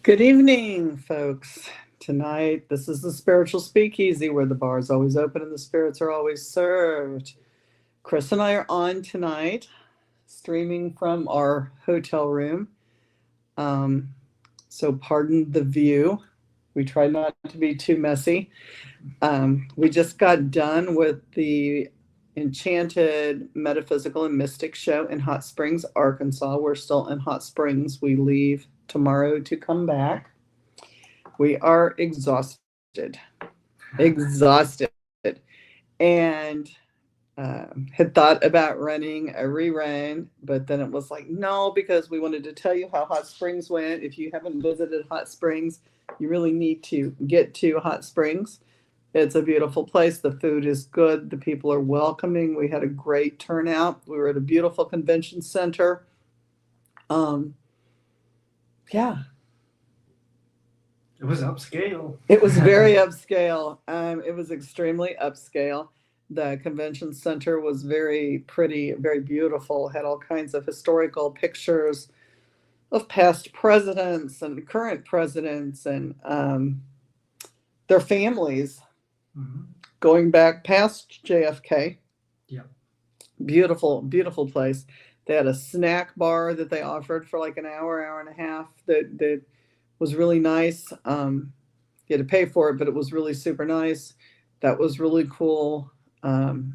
Good evening, folks. Tonight, this is the Spiritual Speakeasy where the bar is always open and the spirits are always served. Chris and I are on tonight, streaming from our hotel room. So pardon the view. We try not to be too messy. We just got done with the Enchanted Metaphysical and Mystic show in Hot Springs, Arkansas. We're still in Hot Springs. We leave tomorrow to come back. We are exhausted, and had thought about running a rerun, but then it was like, no, because we wanted to tell you how Hot Springs went. If you haven't visited Hot Springs, you really need to get to Hot Springs. It's a beautiful place. The food is good. The people are welcoming. We had a great turnout. We were at a beautiful convention center. Yeah. It was upscale. It was very upscale. It was extremely upscale. The convention center was very pretty, very beautiful, had all kinds of historical pictures of past presidents and current presidents and their families going back past JFK. Yeah. Beautiful, beautiful place. They had a snack bar that they offered for like an hour and a half that was really nice. You had to pay for it, but it was really super nice. That was really cool. In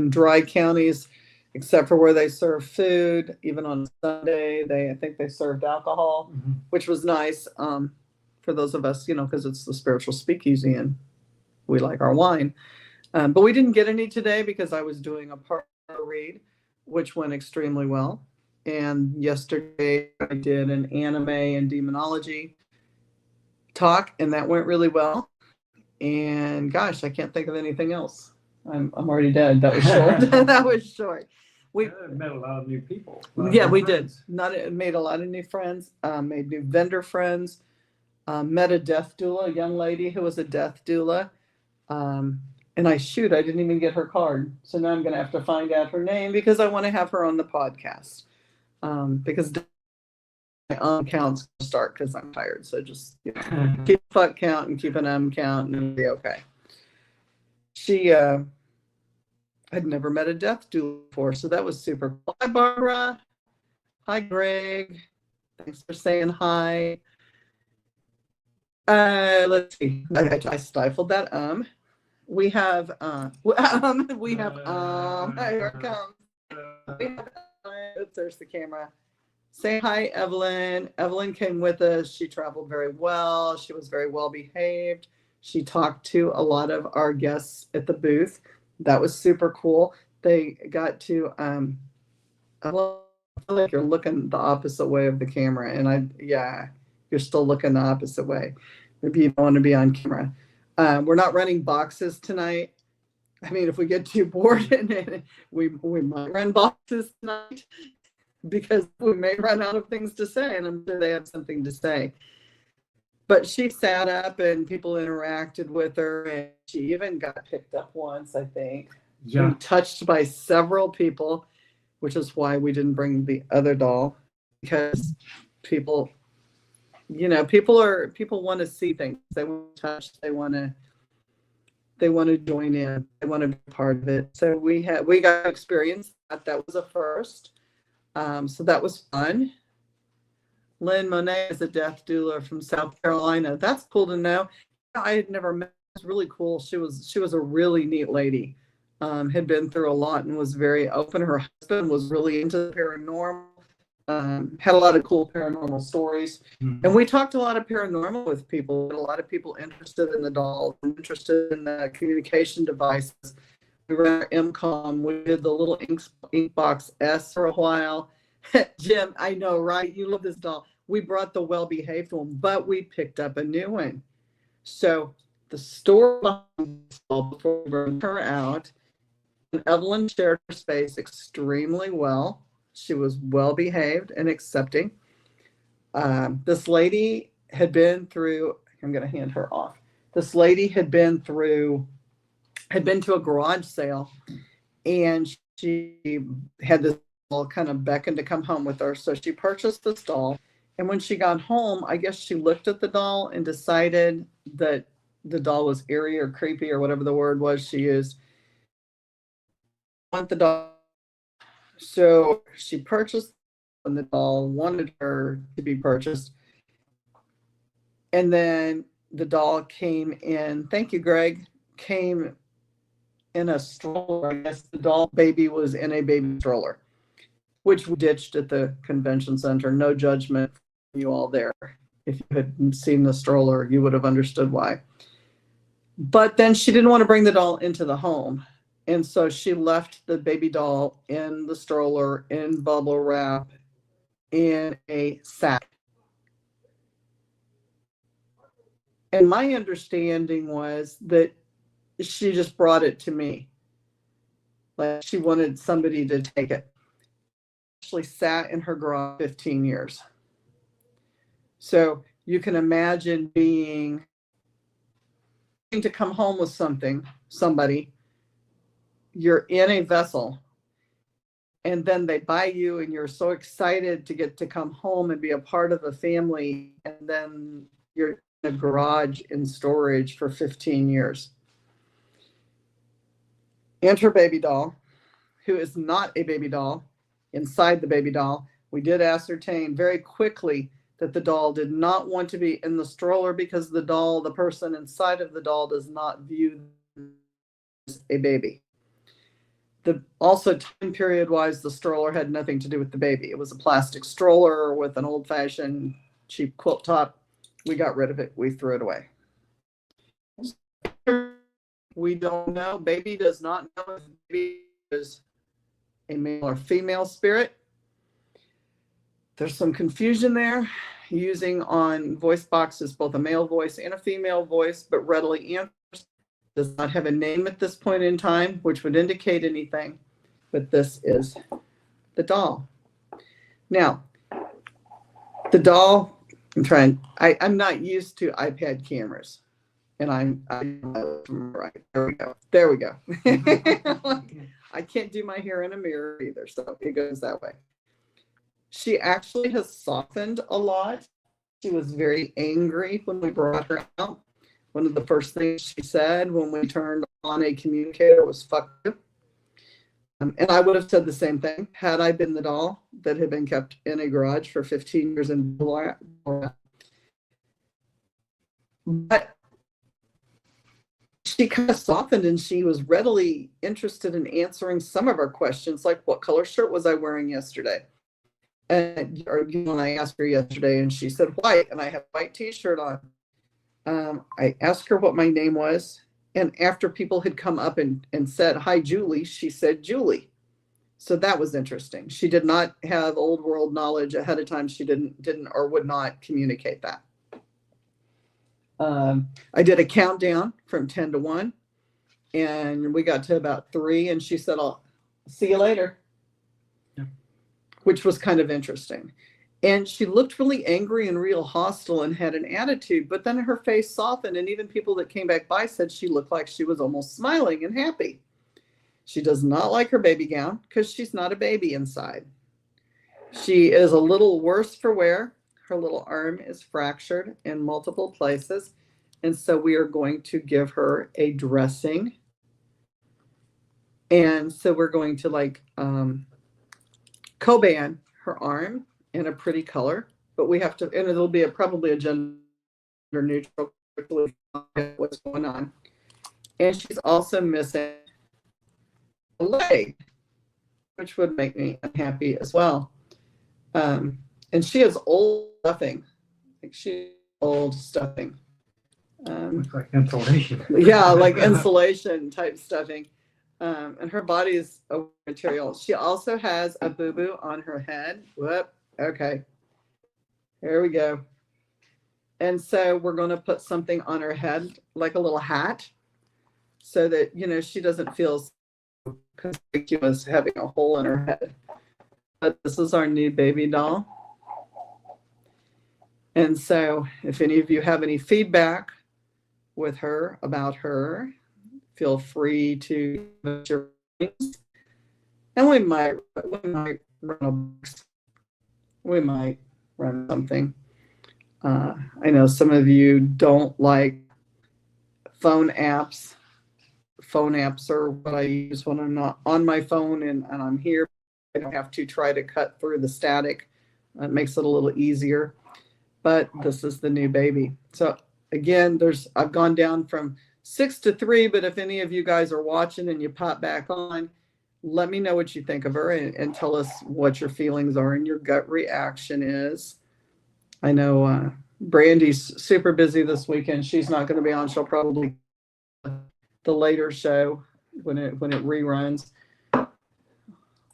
dry counties, except for where they serve food, even on Sunday, I think they served alcohol, which was nice for those of us, because it's the Spiritual Speakeasy and we like our wine. But we didn't get any today because I was doing a part read, which went extremely well. And yesterday I did an anime and demonology talk, and that went really well. And gosh, I can't think of anything else. I'm already dead. That was short. That was short. We met a lot of new people. Yeah, we did. Made a lot of new friends. Made new vendor friends. Met a death doula, a young lady who was a death doula. And I didn't even get her card. So now I'm going to have to find out her name because I want to have her on the podcast. Because my counts start because I'm tired. So just keep a fuck count and keep an count and it'll be okay. She had never met a death doula before, so that was super cool. Hi, Barbara. Hi, Greg. Thanks for saying hi. Let's see. I stifled that. We have here it comes. Oops, there's the camera. Say hi, Evelyn. Evelyn came with us. She traveled very well. She was very well behaved. She talked to a lot of our guests at the booth. That was super cool. They got to I feel like you're looking the opposite way of the camera, and you're still looking the opposite way. Maybe you don't want to be on camera. We're not running boxes tonight. I mean, if we get too bored, we might run boxes tonight because we may run out of things to say, and I'm sure they have something to say. But she sat up and people interacted with her, and she even got picked up once, I think. Yeah. Touched by several people, which is why we didn't bring the other doll, because people want to see things. They want to touch. They want to join in. They want to be part of it. So we got to experience that. That was a first. So that was fun. Lynn Monet is a death doula from South Carolina. That's cool to know. I had never met. It was really cool. She was a really neat lady. Had been through a lot and was very open. Her husband was really into the paranormal. Had a lot of cool paranormal stories. And we talked a lot of paranormal with people. A lot of people interested in the dolls, interested in the communication devices. We ran our MCOM. We did the little Inkbox S for a while. Jim, I know, right? You love this doll. We brought the well-behaved one, but we picked up a new one. So the story behind this doll before we brought her out, and Evelyn shared her space extremely well. She was well-behaved and accepting. This lady had been through, I'm going to hand her off. This lady had been to a garage sale, and she had this doll kind of beckoned to come home with her. So she purchased this doll And when she got home, I guess she looked at the doll and decided that the doll was eerie or creepy or whatever the word was she used. Want the doll. So she purchased when the doll wanted her to be purchased. And then the doll came in, thank you, Greg, came in a stroller. I guess the doll baby was in a baby stroller, which we ditched at the convention center. No judgment from you all there. If you had seen the stroller, you would have understood why. But then she didn't want to bring the doll into the home. And so she left the baby doll in the stroller, in bubble wrap, in a sack. And my understanding was that she just brought it to me. Like she wanted somebody to take it. Actually sat in her garage 15 years. So you can imagine being to come home with somebody, you're in a vessel, and then they buy you and you're so excited to get to come home and be a part of a family, and then you're in a garage in storage for 15 years. And her baby doll, who is not a baby doll, inside the baby doll, we did ascertain very quickly that the doll did not want to be in the stroller because the person inside of the doll does not view as a baby. Also time period wise, the stroller had nothing to do with the baby. It was a plastic stroller with an old fashioned cheap quilt top. We got rid of it. We threw it away. We don't know. Baby does not know if baby is a male or female spirit. There's some confusion there. Using on voice boxes both a male voice and a female voice, but readily answers. Does not have a name at this point in time, which would indicate anything. But this is the doll. Now, the doll, I'm not used to iPad cameras. And I'm right. There we go. I can't do my hair in a mirror either, so it goes that way. She actually has softened a lot. She was very angry when we brought her out. One of the first things she said when we turned on a communicator was "fuck you." And I would have said the same thing had I been the doll that had been kept in a garage for 15 years in But she kind of softened, and she was readily interested in answering some of our questions, like what color shirt was I wearing yesterday? And when I asked her yesterday, and she said white, and I have a white t-shirt on. I asked her what my name was, and after people had come up and said, "Hi, Julie," she said Julie. So that was interesting. She did not have old world knowledge ahead of time. She didn't or would not communicate that. I did a countdown from 10 to 1, and we got to about 3, and she said, "I'll see you later." Yeah. Which was kind of interesting. And she looked really angry and real hostile and had an attitude, but then her face softened, and even people that came back by said she looked like she was almost smiling and happy. She does not like her baby gown because she's not a baby inside. She is a little worse for wear. Her little arm is fractured in multiple places, and so we are going to give her a dressing. And so we're going to Coban her arm in a pretty color, but we have to, and it'll be probably a gender neutral, what's going on. And she's also missing a leg, which would make me unhappy as well. And she has old stuffing, like she's old stuffing. Looks like insulation. Yeah, like insulation type stuffing. And her body is a material. She also has a boo-boo on her head. Whoop. Okay. Here we go. And so we're going to put something on her head, like a little hat, so that, she doesn't feel so conspicuous having a hole in her head. But this is our new baby doll. And so if any of you have any feedback with her, about her, feel free to put your things. And we might run a box. We might. run something. I know some of you don't like phone apps. Phone apps are what I use when I'm not on my phone and I'm here. I don't have to try to cut through the static. It makes it a little easier. But this is the new baby. So again, I've gone down from 6 to 3, but if any of you guys are watching and you pop back on, let me know what you think of her and tell us what your feelings are and your gut reaction is. I know Brandy's super busy this weekend. She's not going to be on. She'll probably the later show when it reruns.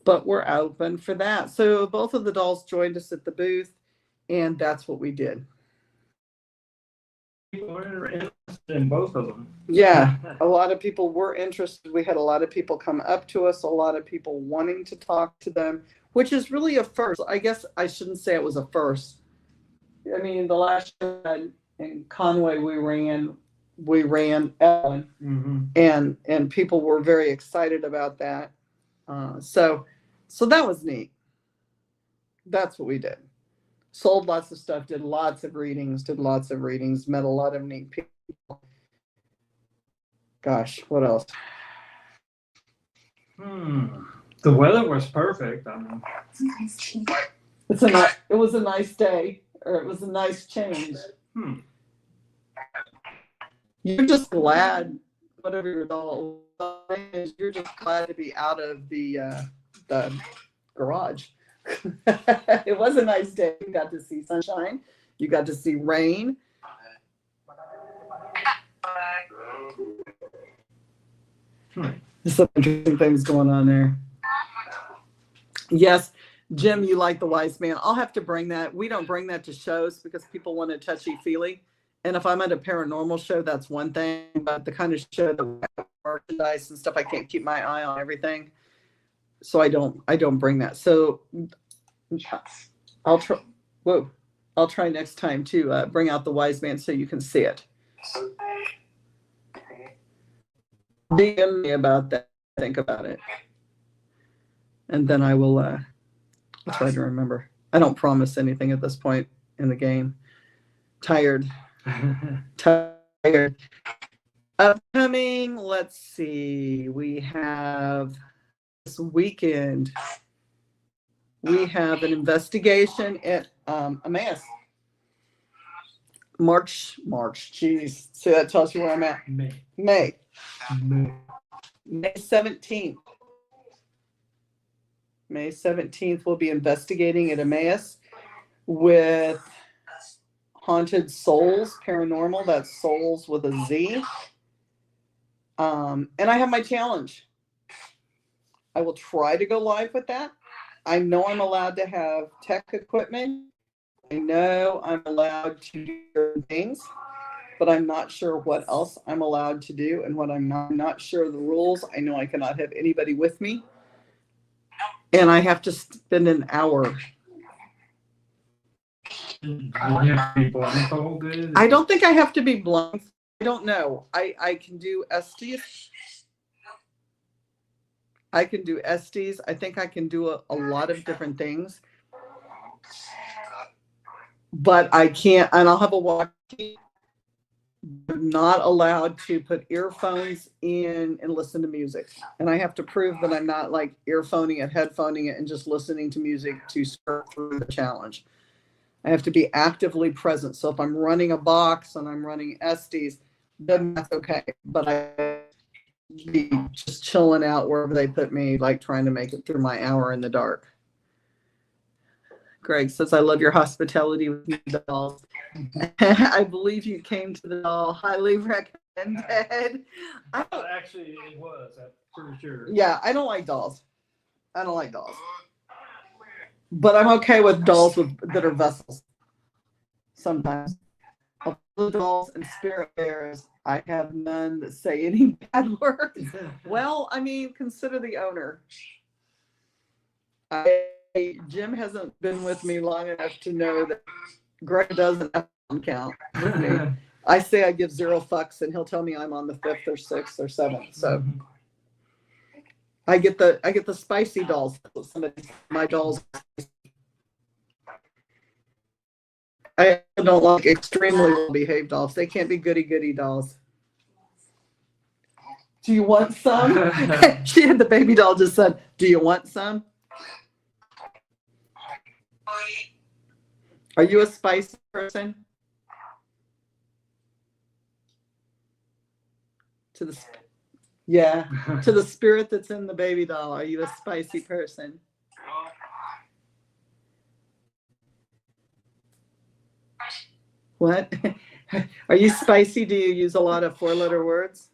But we're open for that. So both of the dolls joined us at the booth, and that's what we did. People are interested in both of them. Yeah, a lot of people were interested. We had a lot of people come up to us, a lot of people wanting to talk to them, which is really a first. I guess I shouldn't say it was a first. I mean, the last show in Conway we ran Evelyn, and people were very excited about that. So that was neat. That's what we did. Sold lots of stuff, did lots of readings, met a lot of neat people. Gosh, what else? The weather was perfect. I mean, it was a nice day, or it was a nice change. You're just glad, whatever your doll is, you're just glad to be out of the garage. It was a nice day. You got to see sunshine. You got to see rain. There's some interesting things going on there. Yes, Jim, you like the wise man. I'll have to bring that. We don't bring that to shows because people want a touchy-feely. And if I'm at a paranormal show, that's one thing. But the kind of show that we have merchandise and stuff, I can't keep my eye on everything. So I don't bring that. So I'll try next time to bring out the wise man so you can see it. DM me about that. Think about it, and then I will. I'll try to remember. I don't promise anything at this point in the game. Tired. Upcoming. Let's see. We have this weekend. We have an investigation at Emmaus. March. Geez, see, that tells you where I'm at. May 17th. May 17th, we'll be investigating at Emmaus with Haunted Souls Paranormal. That's Souls with a Z. And I have my challenge. I will try to go live with that. I know I'm allowed to have tech equipment. I know I'm allowed to do certain things, but I'm not sure what else I'm allowed to do and what I'm not sure of the rules. I know I cannot have anybody with me. And I have to spend an hour. I don't think I have to be blindfolded. I don't know. I can do STs. I can do STs. I think I can do a lot of different things. But I can't, and I'll have a walkie. I'm not allowed to put earphones in and listen to music. And I have to prove that I'm not like earphoning it, headphoning it, and just listening to music to skirt through the challenge. I have to be actively present. So if I'm running a box and I'm running STs, then that's okay. But I be just chilling out wherever they put me, like trying to make it through my hour in the dark. Greg says, I love your hospitality with the dolls. I believe you came to the doll. Highly recommended. Actually, it was. I'm pretty sure. Yeah, I don't like dolls. But I'm okay with dolls that are vessels. Sometimes. Of the dolls and spirit bears, I have none that say any bad words. Well, I mean, consider the owner. Jim hasn't been with me long enough to know that Greg doesn't count with me. I say I give 0 fucks, and he'll tell me I'm on the 5th or 6th or 7th. So I get the spicy dolls. My dolls. I don't like extremely well-behaved dolls. They can't be goody-goody dolls. Do you want some? The baby doll just said, do you want some? Are you a spicy person? To the spirit that's in the baby doll, are you a spicy person? What? Are you spicy? Do you use a lot of 4-letter words?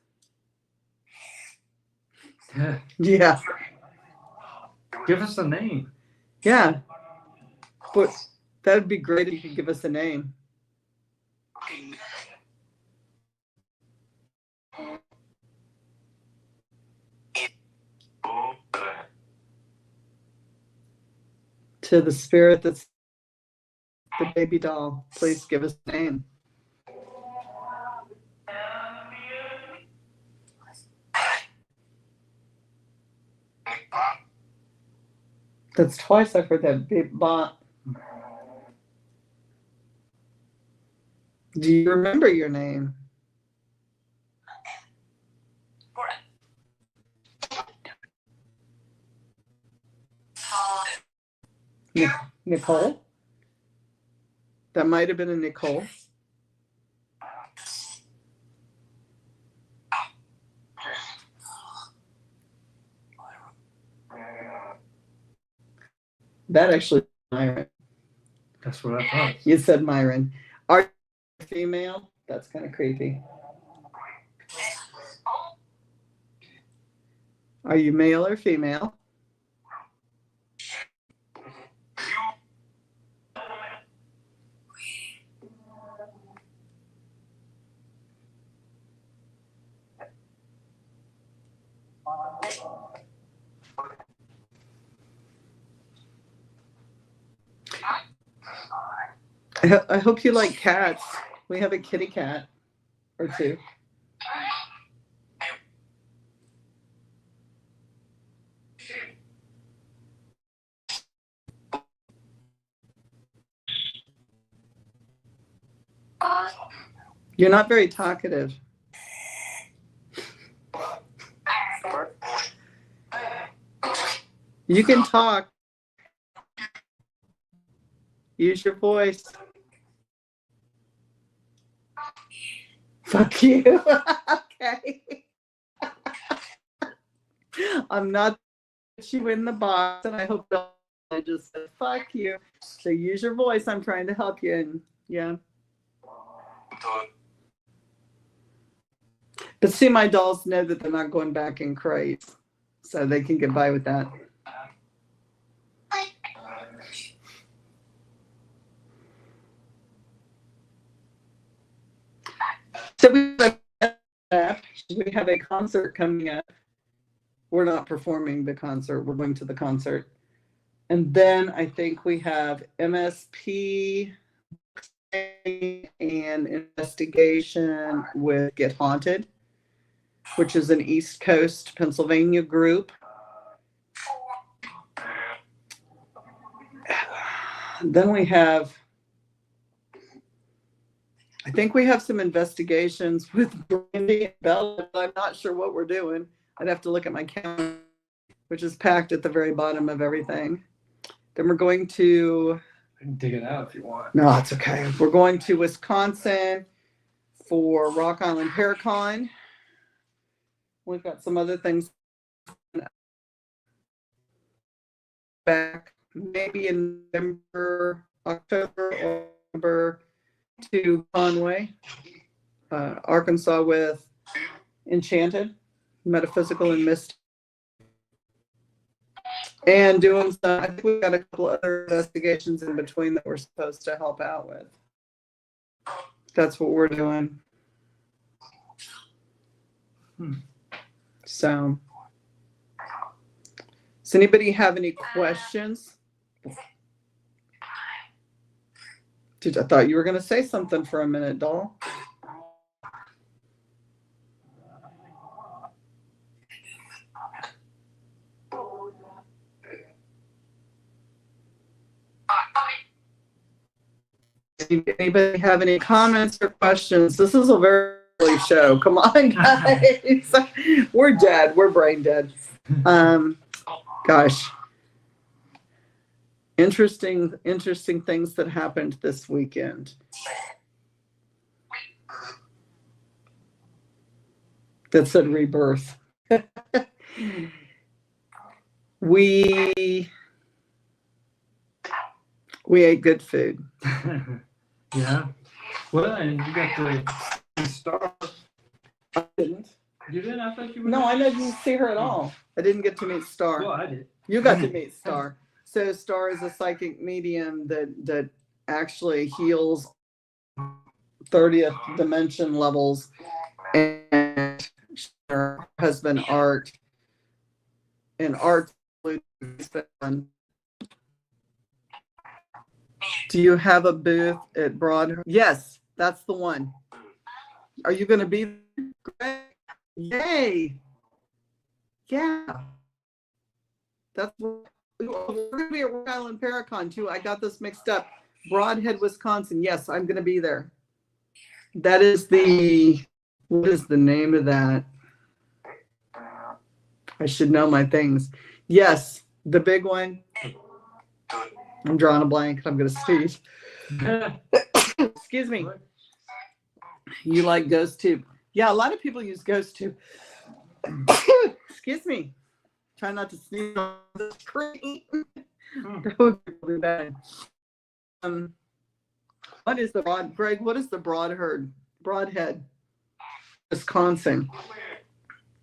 Yeah. Give us a name. Yeah. But that would be great if you could give us a name. To the spirit that's the baby doll, please give us a name. That's twice I've heard that big bot. Do you remember your name? Nicole? That might have been a Nicole. That actually Myron. That's what I thought. You said Myron. Are you female? That's kind of creepy. Are you male or female? I hope you like cats. We have a kitty cat or two. You're not very talkative. You can talk. Use your voice. Fuck you. Okay. I'm not you in the box, and I hope I just said fuck you. So use your voice. I'm trying to help you, and yeah. But see, my dolls know that they're not going back in crates, so they can get by with that. So we have a concert coming up. We're not performing the concert. We're going to the concert. And then I think we have MSP and investigation with Get Haunted, which is an East Coast Pennsylvania group. Then we have, I think we have some investigations with Brandy and Bella, but I'm not sure what we're doing. I'd have to look at my calendar, which is packed at the very bottom of everything. Then we're going to... I can dig it out if you want. No, it's okay. We're going to Wisconsin for Rock Island Paracon. We've got some other things back, maybe in November, October, or November to Conway, Arkansas with Enchanted, Metaphysical and Mystic. And doing some, I think we've got a couple other investigations in between that we're supposed to help out with. That's what we're doing. So, does anybody have any questions? I thought you were going to say something for a minute, doll. Anybody have any comments or questions? This is a very early show. Come on, guys. We're dead. We're brain dead. Gosh. Interesting things that happened this weekend. That said rebirth. We ate good food. Yeah. Well, and you got the star. I didn't. You didn't? I thought you were. No, I didn't see her at all. I didn't get to meet Star. Well, I did. You got to meet Star. So Star is a psychic medium that actually heals 30th dimension levels, and her husband Art, and Art. Do you have a booth at Broad? Yes, that's the one. Are you going to be there? Yay! Yeah. That's we're going to be at Rhode Island Paracon too. I got this mixed up. Broadhead, Wisconsin. Yes, I'm going to be there. That is what is the name of that? I should know my things. Yes, the big one. I'm drawing a blank. I'm going to sneeze. Excuse me. You like Ghost Tube? Yeah, a lot of people use Ghost Tube. Excuse me. Try not to sneeze on the screen. That would be really bad. What is the Greg? What is the Broadhead, Wisconsin?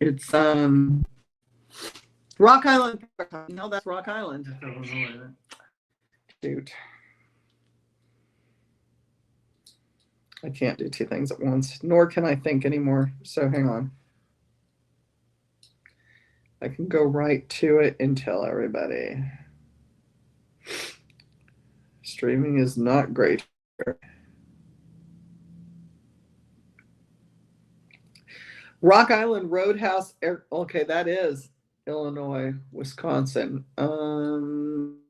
It's Rock Island. No, that's Rock Island. Shoot. I can't do two things at once, nor can I think anymore. So hang on. I can go right to it and tell everybody. Streaming is not great. Rock Island Roadhouse. Okay, that is Illinois, Wisconsin. Paranormal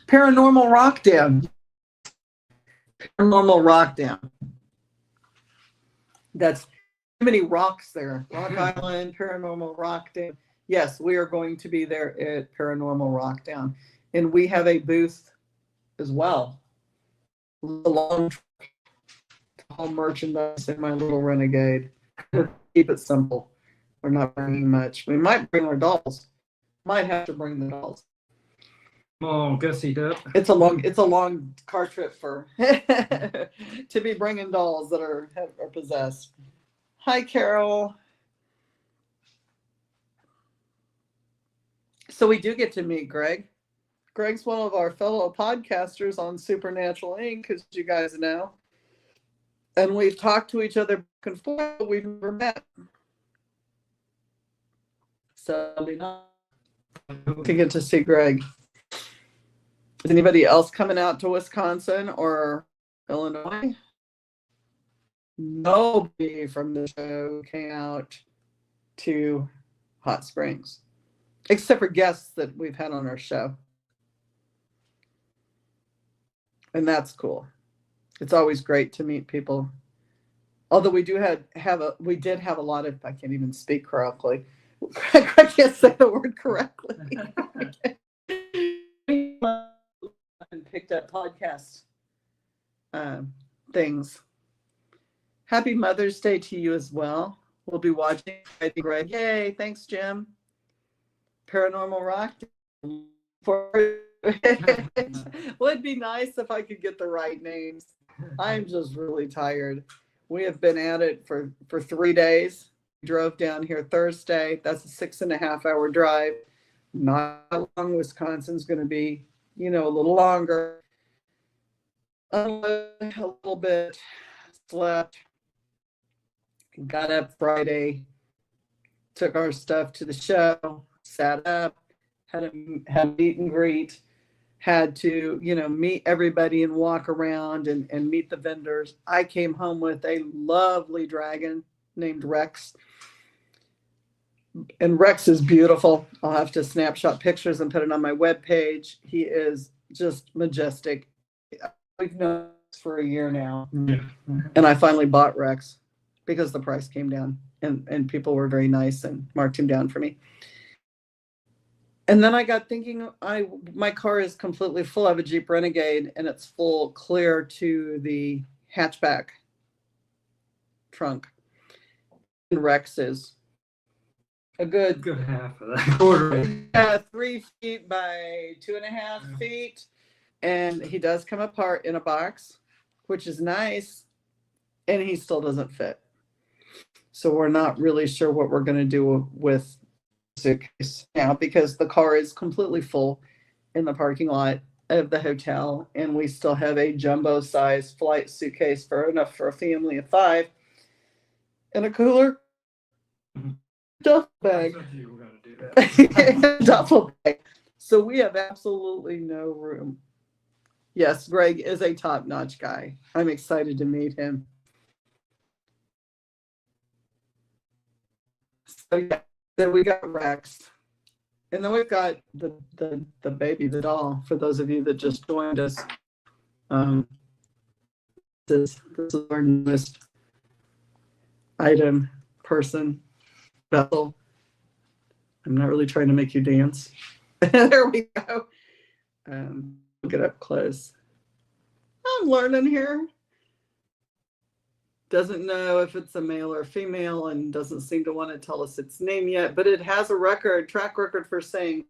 Rockdown. Paranormal Rockdown. That's too many rocks there. Rock Island, Paranormal Rockdown. Yes, we are going to be there at Paranormal Rockdown. And we have a booth as well. Long all merchandise in my little Renegade. We'll keep it simple. We're not bringing much. We might bring our dolls. Might have to bring the dolls. Oh, Gussie Dup. It's a long car trip for to be bringing dolls that are possessed. Hi, Carol. So we do get to meet Greg. Greg's one of our fellow podcasters on Supernatural Inc., as you guys know. And we've talked to each other back and forth, but we've never met. So we can get to see Greg. Is anybody else coming out to Wisconsin or Illinois? Nobody from the show came out to Hot Springs, except for guests that we've had on our show. And that's cool. It's always great to meet people. Although we did have a lot of, I can't even speak correctly. I can't say the word correctly. And picked up podcast things. Happy Mother's Day to you as well. We'll be watching. I think, Greg. Yay! Thanks, Jim. Paranormal Rock. Well, it'd be nice if I could get the right names. I'm just really tired. We have been at it for 3 days. We drove down here Thursday. That's a 6.5 hour drive. Not how long Wisconsin's going to be. A little longer. A little bit. Slept. Got up Friday. Took our stuff to the show. Sat up. Had a meet and greet. Had to, meet everybody and walk around and meet the vendors. I came home with a lovely dragon named Rex. And Rex is beautiful. I'll have to snapshot pictures and put it on my webpage. He is just majestic. we've known this for a year now. Yeah. And I finally bought Rex because the price came down and people were very nice and marked him down for me. And then I got thinking, my car is completely full. I have a Jeep Renegade and it's full clear to the hatchback trunk. And Rex is a good half of that quarter. 3 feet by 2.5 feet. And he does come apart in a box, which is nice. And he still doesn't fit. So we're not really sure what we're going to do with the suitcase now because the car is completely full in the parking lot of the hotel. And we still have a jumbo size flight suitcase enough for a family of 5 and a cooler. Duffel bag. You were going to do that. Duffel bag. So we have absolutely no room. Yes, Greg is a top-notch guy. I'm excited to meet him. So yeah, then we got Rex. And then we've got the baby, the doll, for those of you that just joined us. This is our newest item, person, Bethel. I'm not really trying to make you dance. There we go. Get up close. I'm learning here. Doesn't know if it's a male or female and doesn't seem to want to tell us its name yet, but it has a track record for saying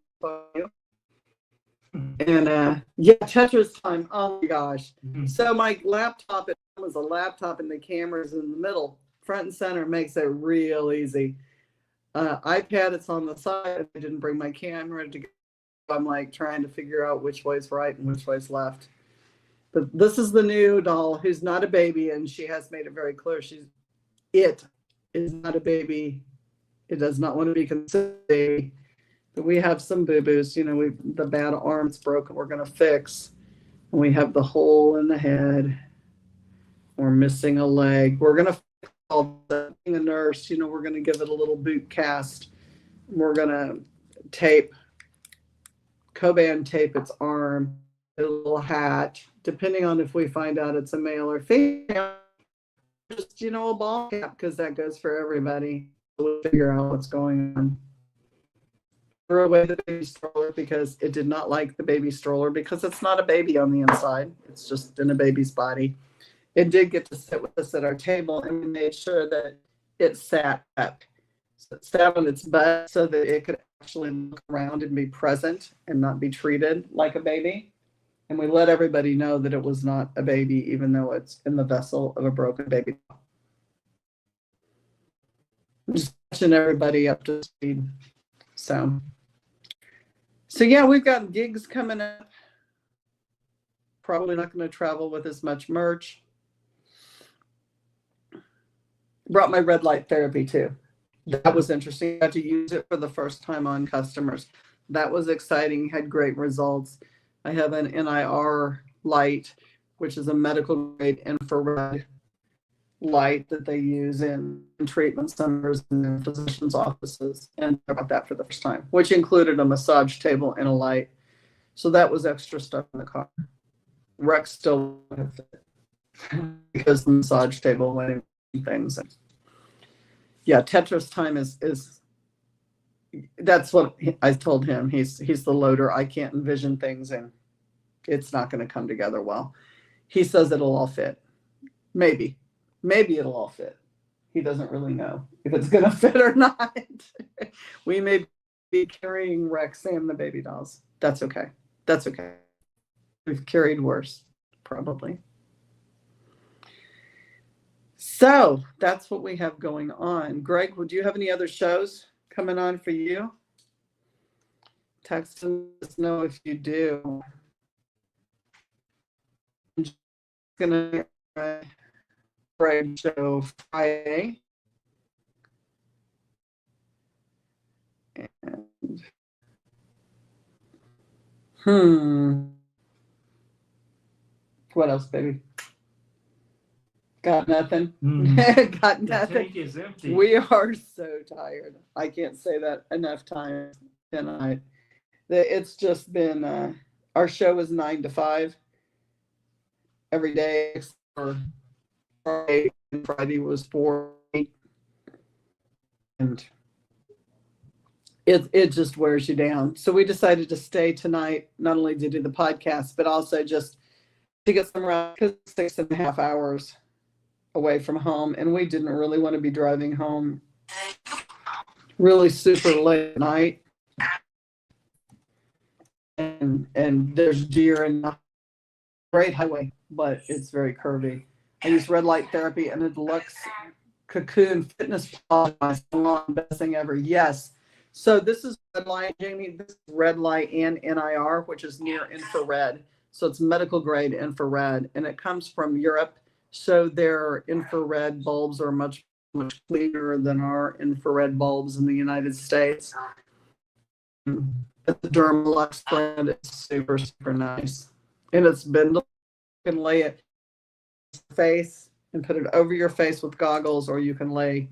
and yeah, Tetris time. Oh my gosh. So my laptop, it was a laptop and the camera's in the middle, front and center, makes it real easy. iPad, it's on the side. I didn't bring my camera to go. I'm like trying to figure out which way's right and which way's left. But this is the new doll who's not a baby, and she has made it very clear it is not a baby. It does not want to be considered a baby. But we have some boo-boos, the bad arm's broken, we're gonna fix. And we have the hole in the head. We're missing a leg. We're gonna fix all that. Being a nurse, we're gonna give it a little boot cast. We're gonna Coban tape its arm, a little hat, depending on if we find out it's a male or female. Just, a ball cap, because that goes for everybody. We'll figure out what's going on. Throw away the baby stroller because it did not like the baby stroller because it's not a baby on the inside. It's just in a baby's body. It did get to sit with us at our table, and we made sure that it sat up. So it sat on its butt so that it could actually look around and be present and not be treated like a baby. And we let everybody know that it was not a baby, even though it's in the vessel of a broken baby. Just catching everybody up to speed. So yeah, we've got gigs coming up. Probably not going to travel with as much merch. Brought my red light therapy too. That was interesting. I got to use it for the first time on customers. That was exciting. Had great results. I have an NIR light, which is a medical grade infrared light that they use in treatment centers and in physicians' offices. And I bought that for the first time, which included a massage table and a light. So that was extra stuff in the car. Rex still with it because the massage table went and things. Yeah, Tetris time is that's what I told him. He's the loader. I can't envision things and it's not going to come together well. He says it'll all fit. Maybe it'll all fit. He doesn't really know if it's going to fit or not. We may be carrying Rex and the baby dolls. That's okay. We've carried worse, probably. So that's what we have going on. Greg, would you have any other shows coming on for you? Text us know if you do. I'm just gonna Greg show Friday. And what else, baby? Got nothing. Got nothing. The tank is empty. We are so tired. I can't say that enough times tonight. It's just been our show is 9 to 5, every day except for Friday. And Friday was 4. And it just wears you down. So we decided to stay tonight, not only to do the podcast, but also just to get some rest, because it's 6.5 hours away from home. And we didn't really want to be driving home really super late at night. And there's deer and a great highway, but it's very curvy. I use red light therapy and a deluxe cocoon fitness spa, my salon, best thing ever. Yes. So this is red light, Jamie. This is red light and NIR, which is near infrared. So it's medical grade infrared, and it comes from Europe. So their infrared bulbs are much cleaner than our infrared bulbs in the United States. But the Dermalux brand is super, super nice. And it's bendable. You can lay it on your face and put it over your face with goggles, or you can lay,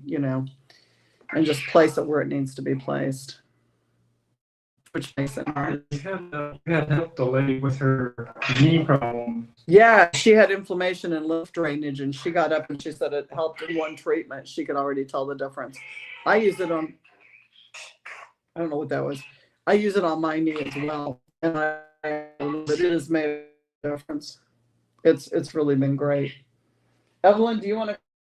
and just place it where it needs to be placed, which makes it hard. You had helped the lady with her knee problem. Yeah, she had inflammation and lymph drainage, and she got up and she said it helped in one treatment. She could already tell the difference. I use it on, I don't know what that was. I use it on my knee as well, and it has made a difference. It's really been great. Evelyn, do you want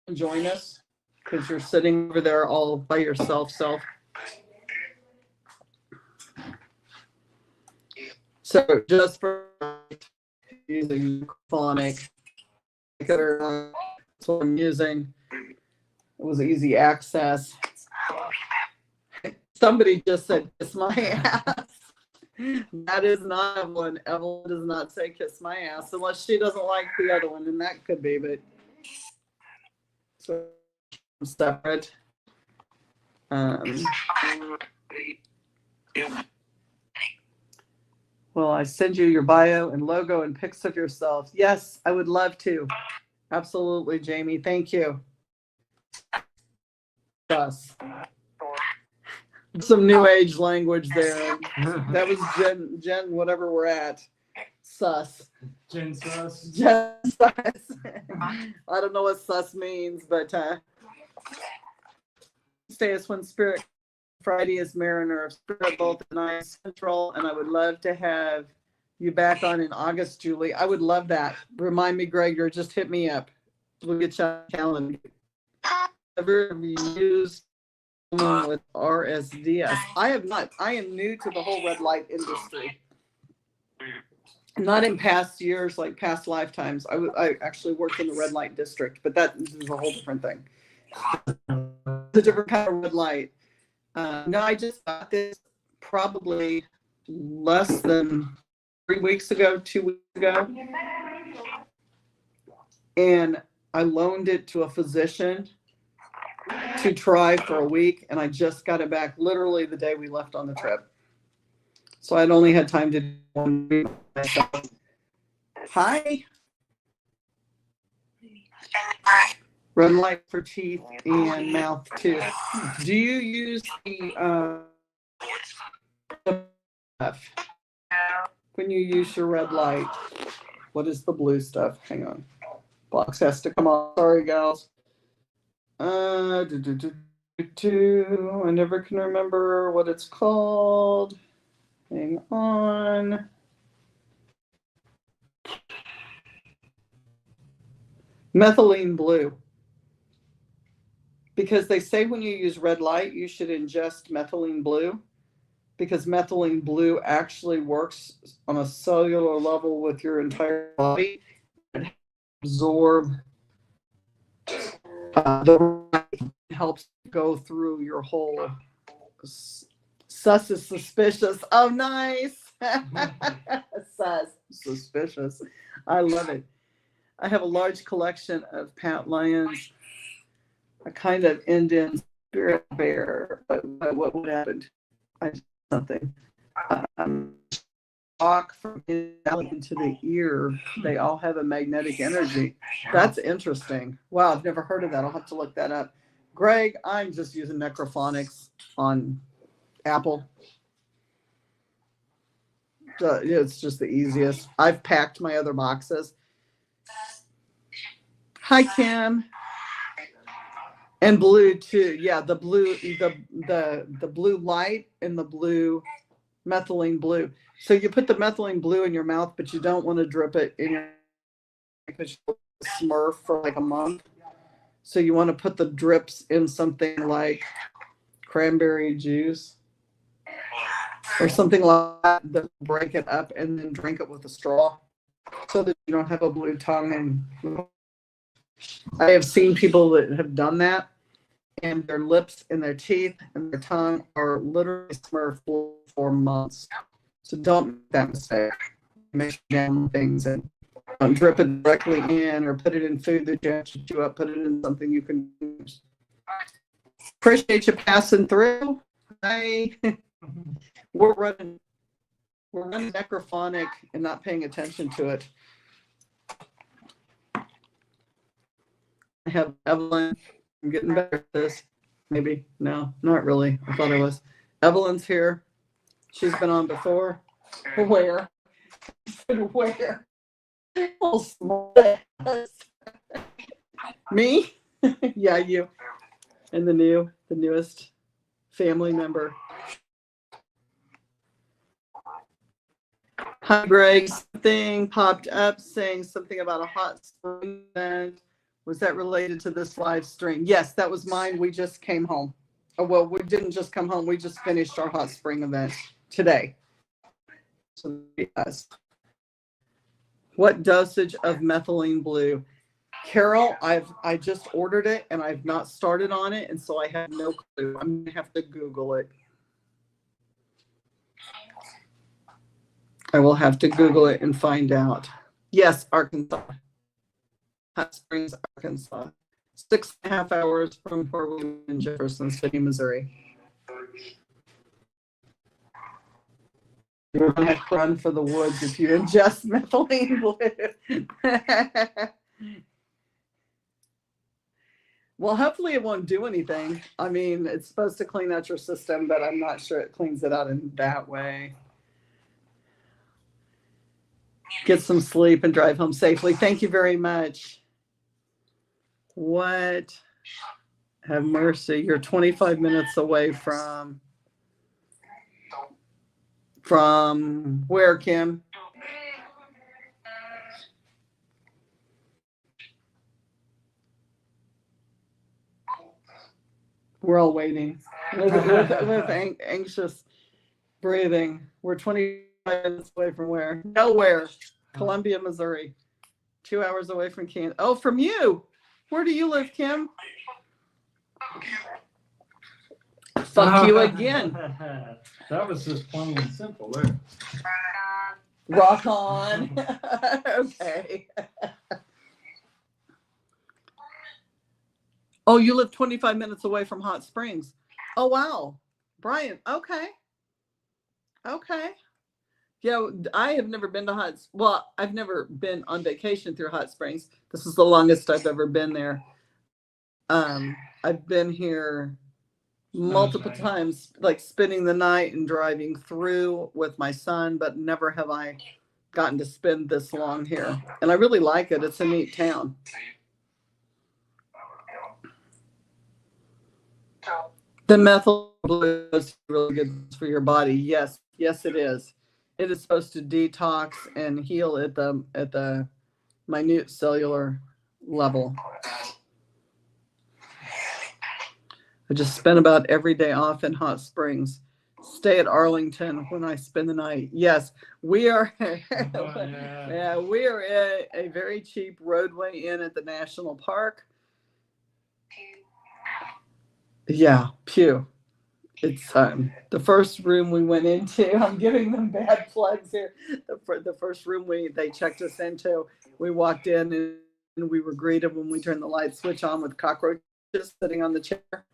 to join us? Because you're sitting over there all by yourself. So just for using phonic, that's what I'm using. It was easy access. Somebody just said, kiss my ass. That is not Evelyn. Evelyn does not say kiss my ass unless she doesn't like the other one, and that could be, but so separate. Well, I send you your bio and logo and pics of yourself. Yes, I would love to. Absolutely, Jamie. Thank you. Us. Some new age language there. That was Jen, whatever we're at. Sus. Jen Sus. Jen Sus. I don't know what sus means, but Wednesday is when Spirit, Friday is Mariner of Spirit, both and I Central, and I would love to have you back on in August, Julie. I would love that. Remind me, Greg, or just hit me up. We'll get you on the calendar. Ever used with RSDS? I have not. I am new to the whole red light industry. Not in past years, like past lifetimes. I actually worked in the red light district, but that is a whole different thing. It's a different kind of red light. No, I just got this probably less than 3 weeks ago, 2 weeks ago. And I loaned it to a physician to try for a week, and I just got it back literally the day we left on the trip. So I'd only had time to do 1 week myself. Hi. Red light for teeth and mouth too. Do you use the stuff when you use your red light? What is the blue stuff? Hang on. Box has to come on. Sorry, gals. I never can remember what it's called. Hang on. Methylene blue. Because they say when you use red light, you should ingest methylene blue, because methylene blue actually works on a cellular level with your entire body. It absorb helps go through your whole. Sus is suspicious. Oh, nice. Sus, suspicious. I love it. I have a large collection of Pat Lyons, a kind of Indian spirit bear. But what would happen? I did something. Walk from into the ear. They all have a magnetic energy. That's interesting. Wow, I've never heard of that. I'll have to look that up. Greg, I'm just using Necrophonics on Apple. It's just the easiest. I've packed my other boxes. Hi, Kim. And blue too. Yeah, the blue, the blue light and the blue methylene blue. So you put the methylene blue in your mouth, but you don't want to drip it in your, because you smurf for like a month. So you want to put the drips in something like cranberry juice or something like that, break it up and then drink it with a straw so that you don't have a blue tongue. And I have seen people that have done that, and their lips and their teeth and their tongue are literally smurfed for months. So don't make that mistake. Make sure you down things and don't drip it directly in or put it in food that you have to chew up. Put it in something you can use. Appreciate you passing through. Hi. We're running necrophonic and not paying attention to it. I have Evelyn. I'm getting better at this. Maybe. No, not really. I thought I was. Evelyn's here. She's been on before. Where? Where? Oh, small. Me? Yeah, you. And the newest family member. Hi, Greg. Something popped up saying something about a hot spring event. Was that related to this live stream? Yes, that was mine. We just came home. Oh, well, we didn't just come home. We just finished our hot spring event today. So yes. What dosage of methylene blue? Carol, I just ordered it and I've not started on it, and so I have no clue. I'm gonna have to Google it. I will have to Google it and find out. Yes, Arkansas. Hot Springs, Arkansas. 6.5 hours from where we live in Jefferson City, Missouri. You're going to have to run for the woods if you ingest methylene blue. Well, hopefully it won't do anything. I mean, it's supposed to clean out your system, but I'm not sure it cleans it out in that way. Get some sleep and drive home safely. Thank you very much. What? Have mercy. You're 25 minutes away from where, Kim? We're all waiting with anxious breathing. We're 25 minutes away from where? Nowhere. Columbia, Missouri. 2 hours away from Kansas. Oh, from you. Where do you live, Kim? Fuck you again. That was just plain and simple there. Rock on. Okay. Oh, you live 25 minutes away from Hot Springs. Oh, wow. Brian, okay. Okay. Yeah, I have never been to I've never been on vacation through Hot Springs. This is the longest I've ever been there. I've been here multiple times, like spending the night and driving through with my son, but never have I gotten to spend this long here. And I really like it. It's a neat town. The methyl blue is really good for your body. Yes, yes, it is. It is supposed to detox and heal at the minute cellular level. I just spent about every day off in Hot Springs. Stay at Arlington when I spend the night. Yes, we are. Yeah, we are at a very cheap roadway inn at the national park. Yeah, Pew. It's the first room we went into. I'm giving them bad plugs here. The first room they checked us into, we walked in and we were greeted when we turned the light switch on with cockroaches sitting on the chair.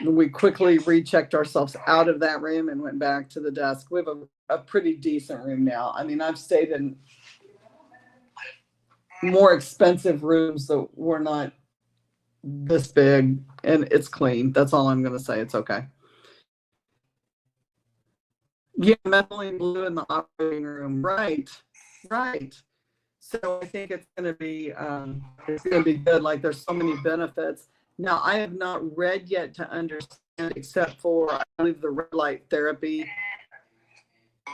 And we quickly rechecked ourselves out of that room and went back to the desk. We have a pretty decent room now. I mean, I've stayed in more expensive rooms that were not this big, and it's clean. That's all I'm going to say. It's okay. Yeah, methylene blue in the operating room. Right. So I think it's going to be good. Like there's so many benefits. Now I have not read yet to understand, except for I believe the red light therapy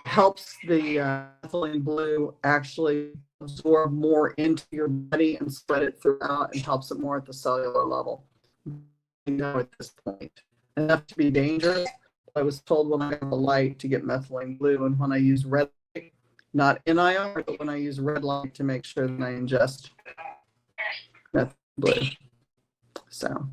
helps the ethylene blue actually absorb more into your body and spread it throughout, and helps it more at the cellular level. You know, at this point, enough to be dangerous. I was told when I got the light to get methylene blue, and when I use red light, not NIR, but when I use red light to make sure that I ingest methylene blue. So,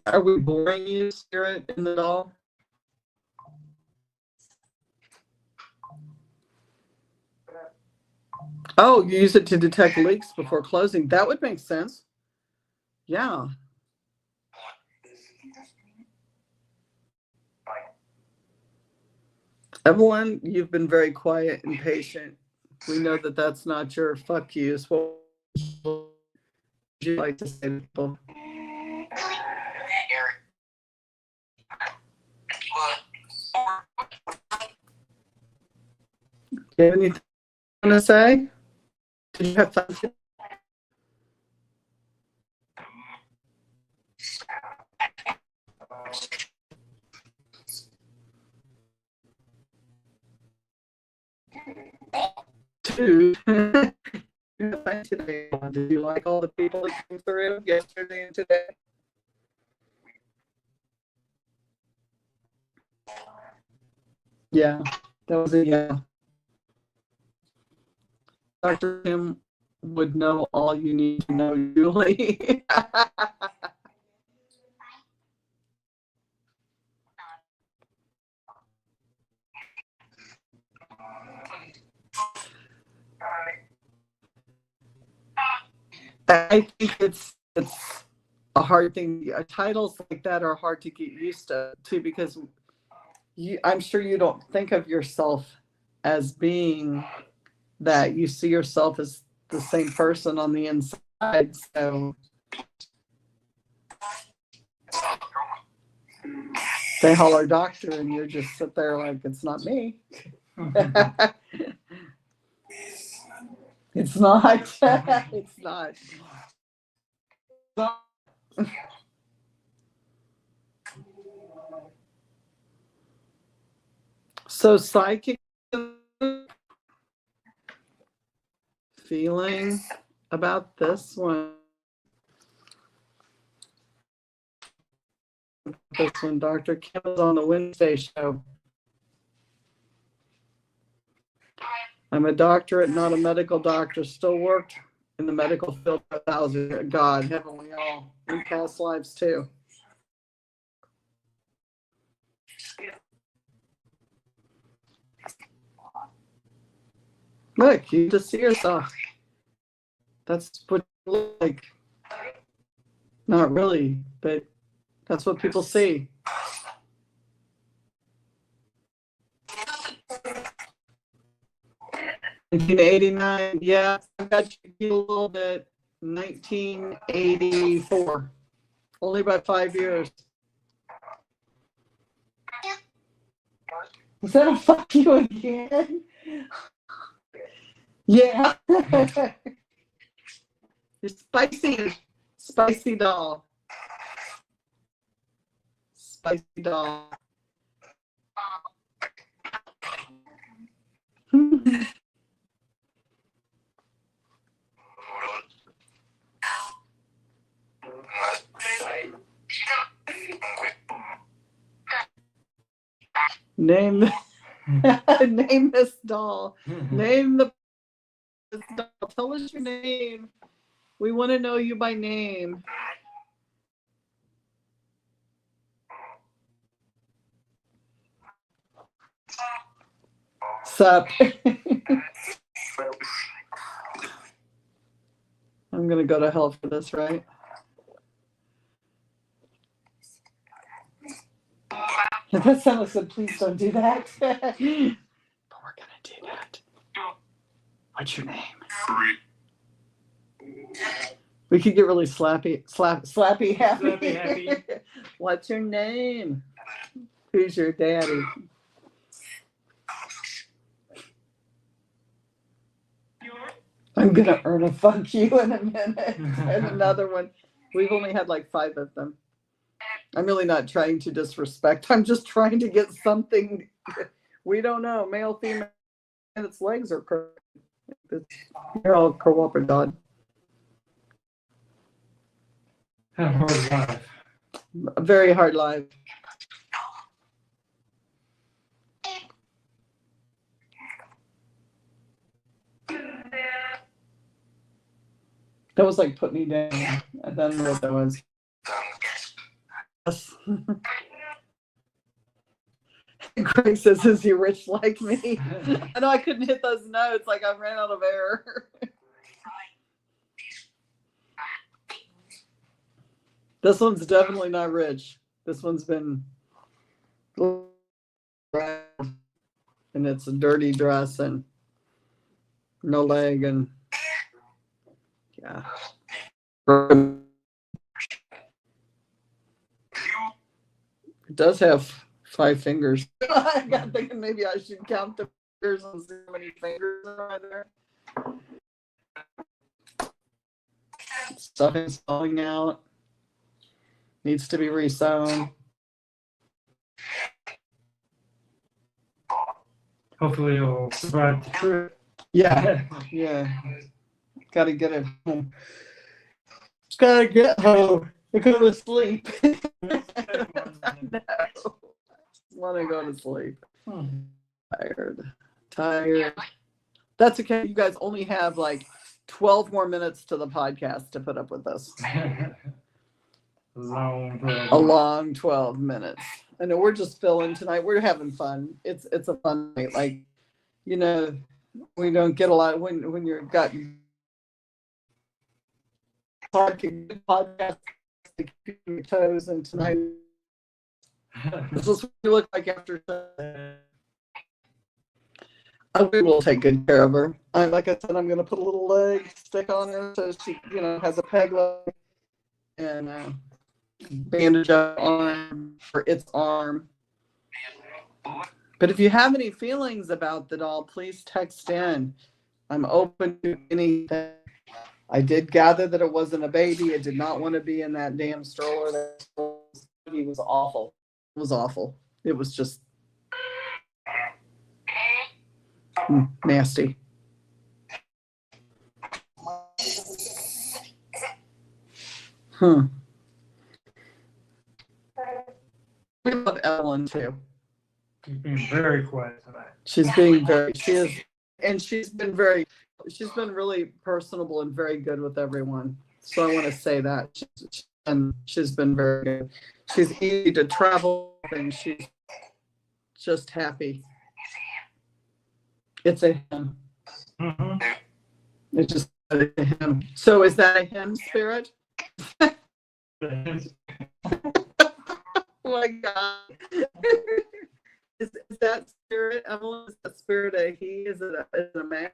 are we boring you, Spirit, in the doll? Oh, you use it to detect leaks before closing. That would make sense. Yeah. Evelyn, you've been very quiet and patient. We know that that's not your fuck yous. What would you like to say to people? Do you have anything you want to say? Did you have fun? Dude, today. Did you like all the people that came through yesterday and today? Yeah, that was a yeah. Dr. Kim would know all you need to know, Julie. I think it's a hard thing. Titles like that are hard to get used to too, because I'm sure you don't think of yourself as being that. You see yourself as the same person on the inside. So they holler doctor and you just sit there like, it's not me. It's not. It's not. So psychic feeling about this one. This one, Dr. Kim was on the Wednesday show. I'm a doctorate, not a medical doctor. Still worked in the medical field for 1,000 years. God, haven't we all in past lives too? Look, you just see yourself. That's what you look like. Not really, but that's what people see. $1989, yeah, I got you a little bit. 1984, only by 5 years. Is that a fuck you again? Yeah. You're spicy doll. Spicy doll. Name this doll. Name this doll. Tell us your name. We want to know you by name. Sup? I'm gonna go to hell for this, right? That sounds like, please don't do that. But we're gonna do that. What's your name? We could get really slappy happy. What's your name? Who's your daddy? I'm gonna earn a fuck you in a minute. And another one. We've only had like 5 of them. I'm really not trying to disrespect. I'm just trying to get something. We don't know. Male, female, and its legs are crooked. They're all cooperative dog. Have a hard life. A very hard life. That was like put me down. I don't know what that was. Yes. Greg says, "Is he rich like me?" I know I couldn't hit those notes. Like I ran out of air. This one's definitely not rich. This one's been and it's a dirty dress and no leg and yeah. It does have 5 fingers. I got thinking maybe I should count the fingers and see how many fingers are there. Stuff is falling out. Needs to be resewn. Hopefully you'll survive the trip. Yeah, yeah. Gotta get it home. Just gotta get home and go to sleep. I want to go to sleep. Tired. That's okay. You guys only have like 12 more minutes to the podcast to put up with this. A long 12 minutes. I know we're just filling tonight. We're having fun. It's a fun night. Like, you know, we don't get a lot when you're got podcast to keep your toes, and tonight this is what you look like after. We will take good care of her. Like I said, I'm going to put a little leg stick on her so she, has a peg leg and bandage up arm for its arm. But if you have any feelings about the doll, please text in. I'm open to anything. I did gather that it wasn't a baby. It did not want to be in that damn stroller. That baby was awful. It was awful. It was just nasty. We love Evelyn too. She's being very quiet tonight. She's being very, she is, and she's been really personable and very good with everyone. So I want to say that. She's been very good. She's easy to travel and she's just happy. It's a him. Mm-hmm. It's just a him. So is that a him spirit? Oh my God. Is that spirit, Evelyn? Is that spirit a he? Is it a man?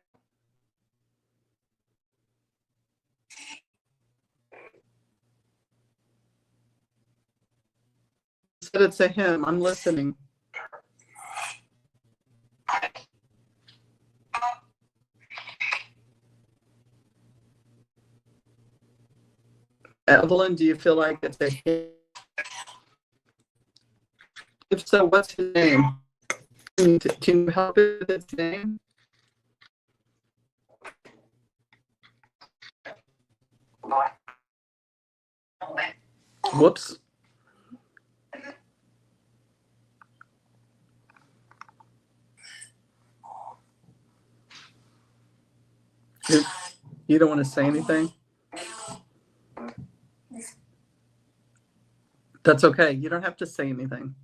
You said it's a him. I'm listening. Evelyn, do you feel like it's a him? If so, what's his name? Can you help it with its name? Whoops. You don't want to say anything? That's okay. You don't have to say anything.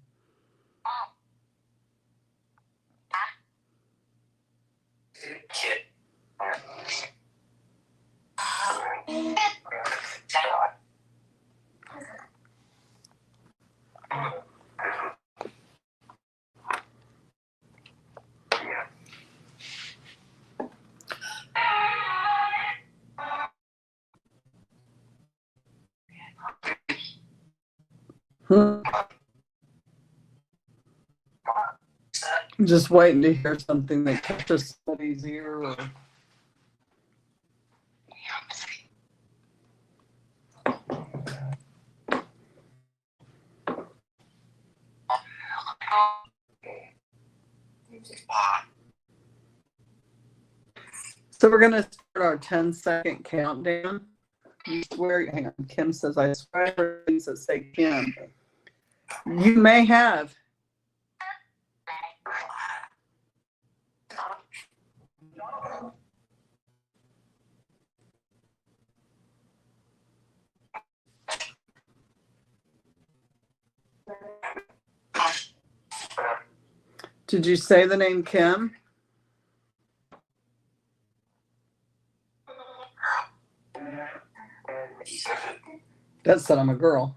I'm just waiting to hear something that catches somebody's ear. So we're going to start our 10-second countdown. You swear, hang on, Kim says, I swear, says, say Kim. You may have. Did you say the name Kim? That said I'm a girl.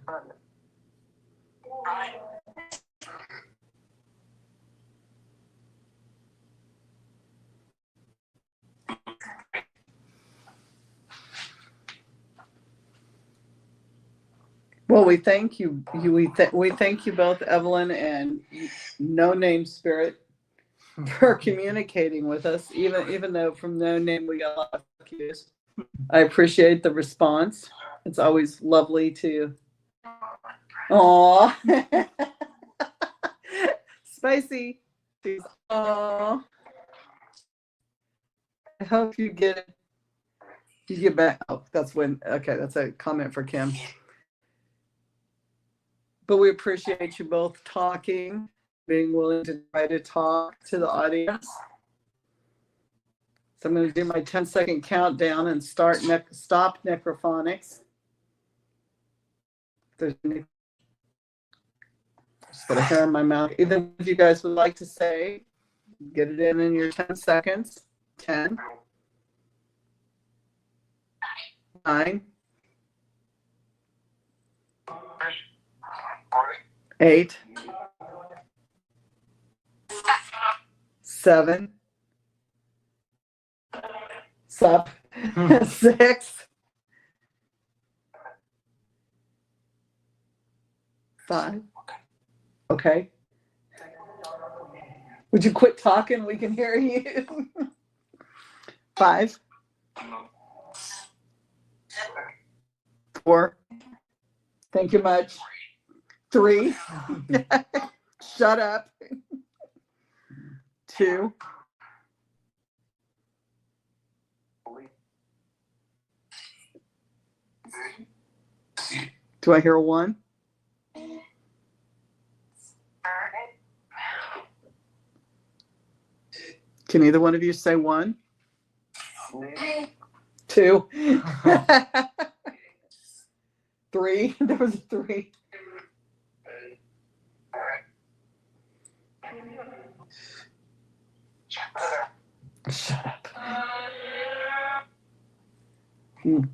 Well, we thank you. We thank you both, Evelyn and No Name Spirit, for communicating with us. Even though from No Name we got a lot of cues. I appreciate the response. It's always lovely to. Aw. Spicy. Aw. I hope you get it. You get back. Oh, that's when. Okay, that's a comment for Kim. But we appreciate you both talking, being willing to try to talk to the audience. So I'm going to do my 10-second countdown and stop necrophonics. There's just got a hair in my mouth. Either if you guys would like to say, get it in your 10 seconds. 10, 9, 8, 7, 6, 5. Okay. Would you quit talking? We can hear you. 5, 4. Thank you much. 3. Shut up. 2. Do I hear a 1? Can either one of you say 1? 2. 3. There was a 3. Shut up.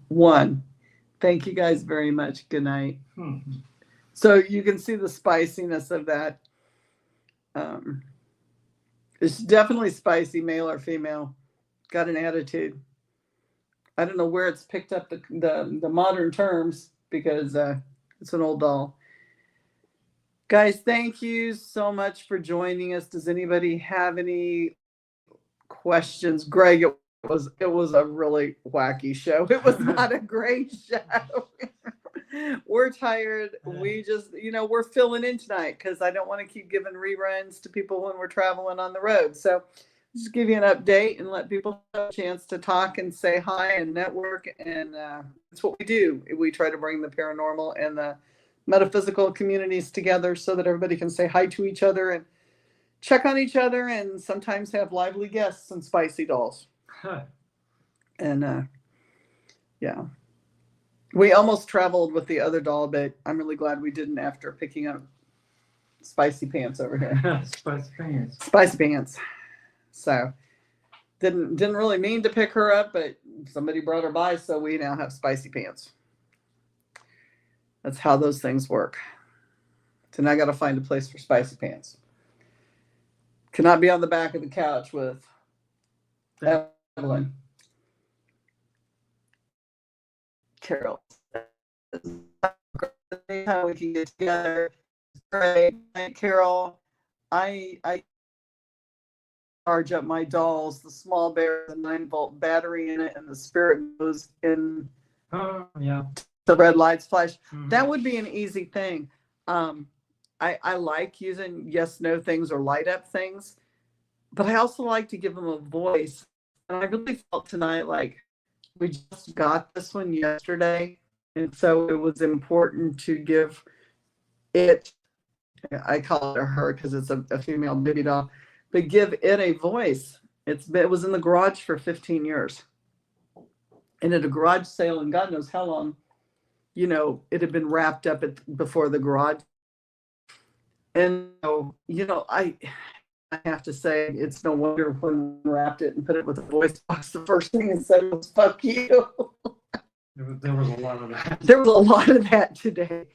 1. Thank you guys very much. Good night. So you can see the spiciness of that. It's definitely spicy, male or female. Got an attitude. I don't know where it's picked up the modern terms because it's an old doll. Guys, thank you so much for joining us. Does anybody have any questions? Greg, it was a really wacky show. It was not a great show. We're tired. We just, we're filling in tonight because I don't want to keep giving reruns to people when we're traveling on the road. So just give you an update and let people have a chance to talk and say hi and network. And that's what we do. We try to bring the paranormal and the metaphysical communities together so that everybody can say hi to each other and check on each other and sometimes have lively guests and spicy dolls. And yeah. We almost traveled with the other doll, but I'm really glad we didn't after picking up Spicy Pants over here. Spicy Pants. So didn't really mean to pick her up, but somebody brought her by, so we now have Spicy Pants. That's how those things work. So now I got to find a place for Spicy Pants. Cannot be on the back of the couch with Evelyn. Carol. How we can get together. Great. Carol, I charge up my dolls. The small bear, the 9-volt battery in it, and the spirit goes in. Oh, yeah. The red lights flash. Mhm. That would be an easy thing. I like using yes, no things or light up things, but I also like to give them a voice. And I really felt tonight like we just got this one yesterday. And so it was important to give it, I call it a her because it's a female baby doll, but give it a voice. It was in the garage for 15 years. And at a garage sale, and God knows how long, you know, it had been wrapped up before the garage. And, you know, I have to say, it's no wonder when we wrapped it and put it with a voice box, the first thing it said was, fuck you. There was a lot of that. There was a lot of that today.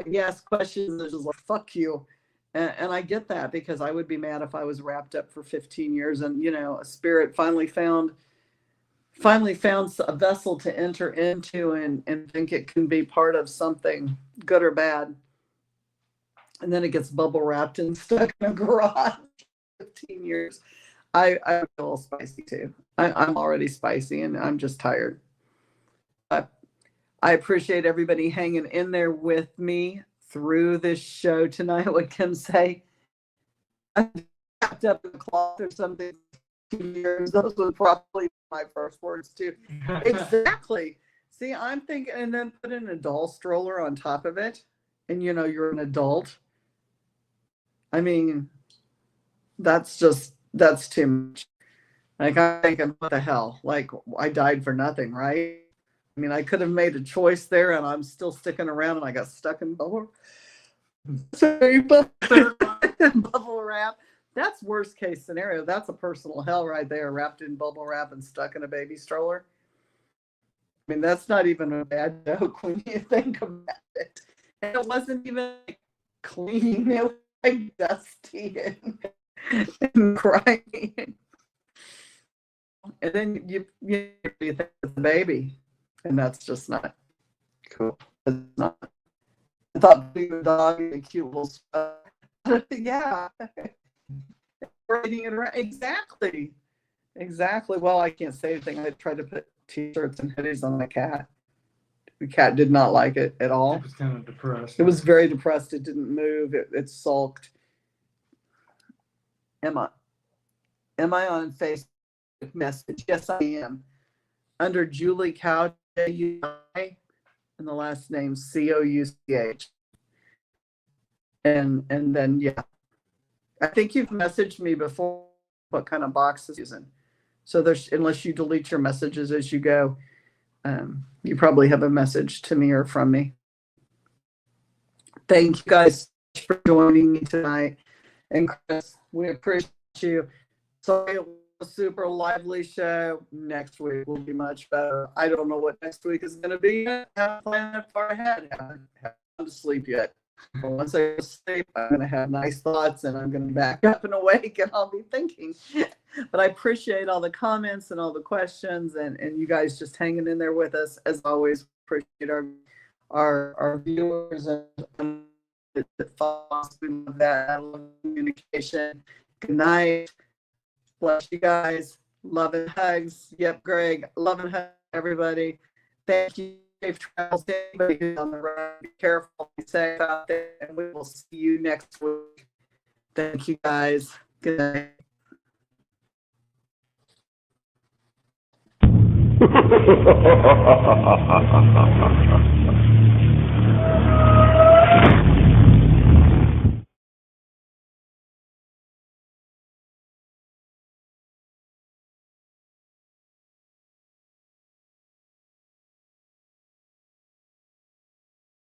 You ask questions, there's just like, fuck you. And I get that because I would be mad if I was wrapped up for 15 years and, you know, a spirit finally found a vessel to enter into and think it can be part of something good or bad. And then it gets bubble wrapped and stuck in a garage 15 years. I feel a little spicy too. I'm already spicy and I'm just tired. But I appreciate everybody hanging in there with me through this show tonight. What Kim say? I wrapped up in a cloth or something. 2 years. Those were probably my first words too. Exactly. See, I'm thinking, and then put in a doll stroller on top of it, and you know you're an adult. I mean, that's too much. Like I'm thinking, what the hell? Like I died for nothing, right? I mean, I could have made a choice there, and I'm still sticking around, and I got stuck in bubble wrap. That's worst case scenario. That's a personal hell right there, wrapped in bubble wrap and stuck in a baby stroller. I mean, that's not even a bad joke when you think about it. And it wasn't even like clean. It was like dusty and grimy. And then you think it's a baby. And that's just not cool. It's not. I thought being a dog and a cute little stuff. Yeah. Exactly. Well, I can't say anything. I tried to put t-shirts and hoodies on my cat. The cat did not like it at all. It was kind of depressed. It was very depressed. It didn't move. It sulked. Am I on Facebook message? Yes, I am. Under Juli Cow, J-U-I, and the last name C-O-U-C-H. And then, yeah. I think you've messaged me before what kind of boxes you're using. So there's, unless you delete your messages as you go, you probably have a message to me or from me. Thank you guys for joining me tonight. And Chris, we appreciate you. Sorry it was a super lively show. Next week will be much better. I don't know what next week is going to be yet. I haven't planned that far ahead. I haven't had time to sleep yet. But once I go to sleep, I'm going to have nice thoughts and I'm going to be back up and awake and I'll be thinking. But I appreciate all the comments and all the questions and you guys just hanging in there with us. As always, appreciate our viewers and that communication. Good night. Bless you guys. Love and hugs. Yep, Greg. Love and hugs, everybody. Thank you. Safe travels to anybody who's on the road. Be careful, be safe out there, and we will see you next week. Thank you, guys. Good night.